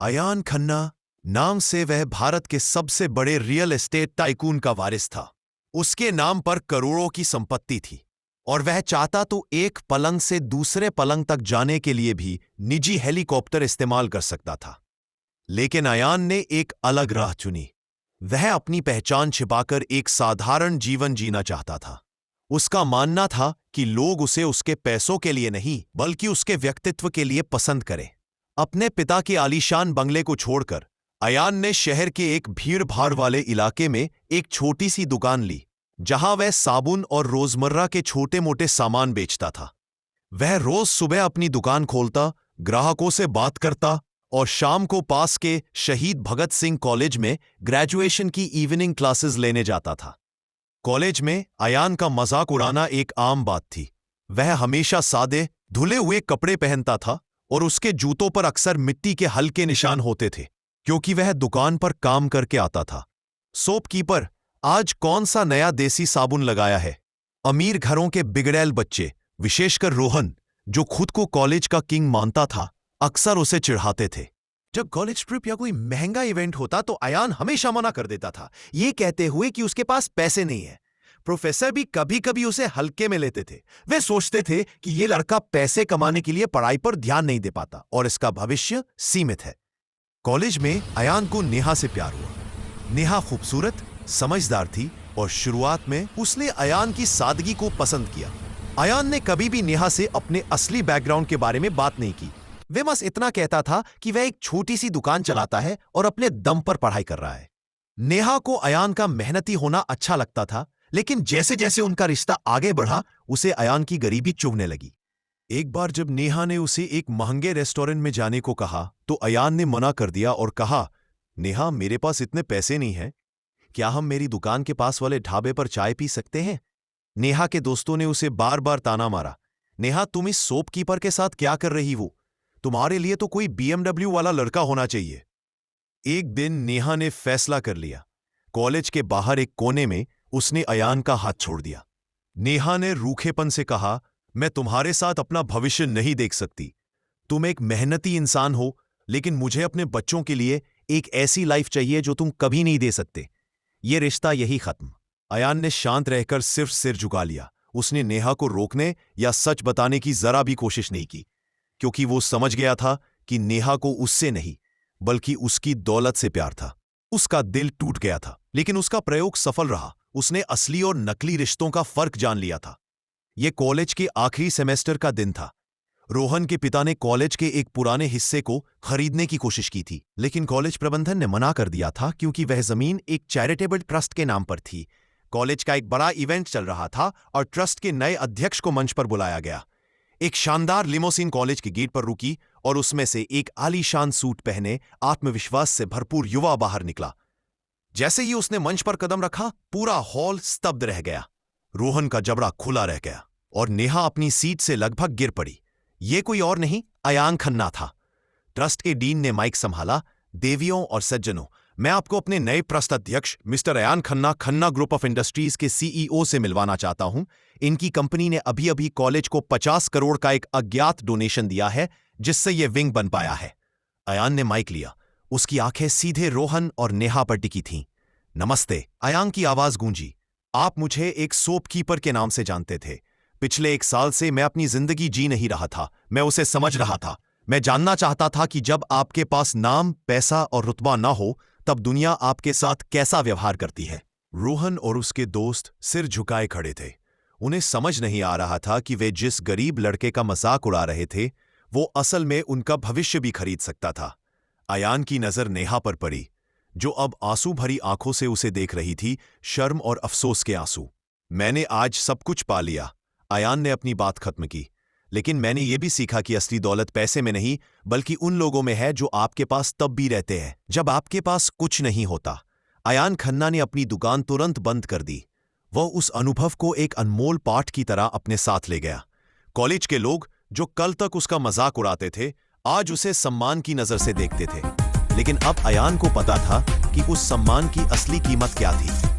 अयान खन्ना नाम से वह भारत के सबसे बड़े रियल एस्टेट टाइकून का वारिस था। उसके नाम पर करोड़ों की संपत्ति थी और वह चाहता तो एक पलंग से दूसरे पलंग तक जाने के लिए भी निजी हेलीकॉप्टर इस्तेमाल कर सकता था। लेकिन अयान ने एक अलग राह चुनी। वह अपनी पहचान छिपाकर एक साधारण जीवन जीना चाहता था। उसका मानना था कि लोग उसे उसके पैसों के लिए नहीं बल्कि उसके व्यक्तित्व के लिए पसंद करें। अपने पिता के आलीशान बंगले को छोड़कर अयान ने शहर के एक भीड़-भाड़ वाले इलाके में एक छोटी सी दुकान ली, जहां वह साबुन और रोजमर्रा के छोटे-मोटे सामान बेचता था। वह रोज सुबह अपनी दुकान खोलता, ग्राहकों से बात करता और शाम को पास के शहीद भगत सिंह कॉलेज में ग्रेजुएशन की इवनिंग क्लासेस लेने जाता था। कॉलेज में अयान का मजाक उड़ाना एक आम बात थी। वह हमेशा सादे, धुले हुए कपड़े पहनता था और उसके जूतों पर अक्सर मिट्टी के हल्के निशान होते थे, क्योंकि वह दुकान पर काम करके आता था। शॉपकीपर, आज कौन सा नया देसी साबुन लगाया है? अमीर घरों के बिगड़ैल बच्चे, विशेषकर रोहन, जो खुद को कॉलेज का किंग मानता था, अक्सर उसे चिढ़ाते थे। जब कॉलेज ट्रिप या कोई महंगा इवेंट होता तो अयान हमेशा मना कर देता था, ये कहते हुए कि उसके पास पैसे नहीं है। प्रोफेसर भी कभी कभी उसे हल्के में लेते थे। वे सोचते थे कि ये लड़का पैसे कमाने के लिए पढ़ाई पर ध्यान नहीं दे पाता और इसका भविष्य सीमित है। कॉलेज में अयान को नेहा से प्यार हुआ। नेहा खूबसूरत, समझदार थी और शुरुआत में उसने अयान की सादगी को पसंद किया। अयान ने कभी भी नेहा से अपने असली बैकग्राउंड के बारे में बात नहीं की। वे बस इतना कहता था कि वह एक छोटी सी दुकान चलाता है और अपने दम पर पढ़ाई कर रहा है। नेहा को अयान का मेहनती होना अच्छा लगता था, लेकिन जैसे जैसे उनका रिश्ता आगे बढ़ा, उसे अयान की गरीबी चुभने लगी। एक बार जब नेहा ने उसे एक महंगे रेस्टोरेंट में जाने को कहा, तो अयान ने मना कर दिया और कहा, नेहा, मेरे पास इतने पैसे नहीं हैं। क्या हम मेरी दुकान के पास वाले ढाबे पर चाय पी सकते हैं? नेहा के दोस्तों ने उसे बार बार ताना मारा, नेहा, तुम इस शॉपकीपर के साथ क्या कर रही हो? तुम्हारे लिए तो कोई BMW वाला लड़का होना चाहिए। एक दिन नेहा ने फैसला कर लिया। कॉलेज के बाहर एक कोने में उसने अयान का हाथ छोड़ दिया। नेहा ने रूखेपन से कहा, मैं तुम्हारे साथ अपना भविष्य नहीं देख सकती। तुम एक मेहनती इंसान हो, लेकिन मुझे अपने बच्चों के लिए एक ऐसी लाइफ चाहिए जो तुम कभी नहीं दे सकते। ये रिश्ता यही खत्म। अयान ने शांत रहकर सिर्फ सिर झुका लिया। उसने नेहा को रोकने या सच बताने की जरा भी कोशिश नहीं की, क्योंकि वो समझ गया था कि नेहा को उससे नहीं बल्कि उसकी दौलत से प्यार था। उसका दिल टूट गया था, लेकिन उसका प्रयोग सफल रहा। उसने असली और नकली रिश्तों का फर्क जान लिया था। यह कॉलेज के आखिरी सेमेस्टर का दिन था। रोहन के पिता ने कॉलेज के एक पुराने हिस्से को खरीदने की कोशिश की थी, लेकिन कॉलेज प्रबंधन ने मना कर दिया था, क्योंकि वह जमीन एक चैरिटेबल ट्रस्ट के नाम पर थी। कॉलेज का एक बड़ा इवेंट चल रहा था और ट्रस्ट के नए अध्यक्ष को मंच पर बुलाया गया। एक शानदार लिमोसिन कॉलेज के गेट पर रुकी और उसमें से एक आलीशान सूट पहने, आत्मविश्वास से भरपूर युवा बाहर निकला। जैसे ही उसने मंच पर कदम रखा, पूरा हॉल स्तब्ध रह गया। रोहन का जबड़ा खुला रह गया और नेहा अपनी सीट से लगभग गिर पड़ी। यह कोई और नहीं, अयान खन्ना था। ट्रस्ट के डीन ने माइक संभाला। देवियों और सज्जनों, मैं आपको अपने नए ट्रस्ट अध्यक्ष mister Ayan Khanna, Khanna group of industries के CEO से मिलवाना चाहता हूं। इनकी कंपनी ने अभी अभी कॉलेज को 50 करोड़ का एक अज्ञात डोनेशन दिया है, जिससे यह विंग बन पाया है। अयान ने माइक लिया। उसकी आंखें सीधे रोहन और नेहा पर टिकी थीं। नमस्ते, अयान की आवाज गूंजी। आप मुझे एक शॉपकीपर के नाम से जानते थे। पिछले 1 साल से मैं अपनी जिंदगी जी नहीं रहा था। मैं उसे समझ रहा था। मैं जानना चाहता था कि जब आपके पास नाम, पैसा और रुतबा ना हो, तब दुनिया आपके साथ कैसा व्यवहार करती है। रोहन और उसके दोस्त सिर झुकाए खड़े थे। उन्हें समझ नहीं आ रहा था कि वे जिस गरीब लड़के का मजाक उड़ा रहे थे, वो असल में उनका भविष्य भी खरीद सकता था। अयान की नजर नेहा पर पड़ी, जो अब आंसू भरी आंखों से उसे देख रही थी, शर्म और अफसोस के आंसू। मैंने आज सब कुछ पा लिया, अयान ने अपनी बात खत्म की। लेकिन मैंने ये भी सीखा कि असली दौलत पैसे में नहीं, बल्कि उन लोगों में है जो आपके पास तब भी रहते हैं जब आपके पास कुछ नहीं होता। अयान खन्ना ने अपनी दुकान तुरंत बंद कर दी। वह उस अनुभव को एक अनमोल पाठ की तरह अपने साथ ले गया। कॉलेज के लोग, जो कल तक उसका मजाक उड़ाते थे, आज उसे सम्मान की नजर से देखते थे। लेकिन अब अयान को पता था कि उस सम्मान की असली कीमत क्या थी।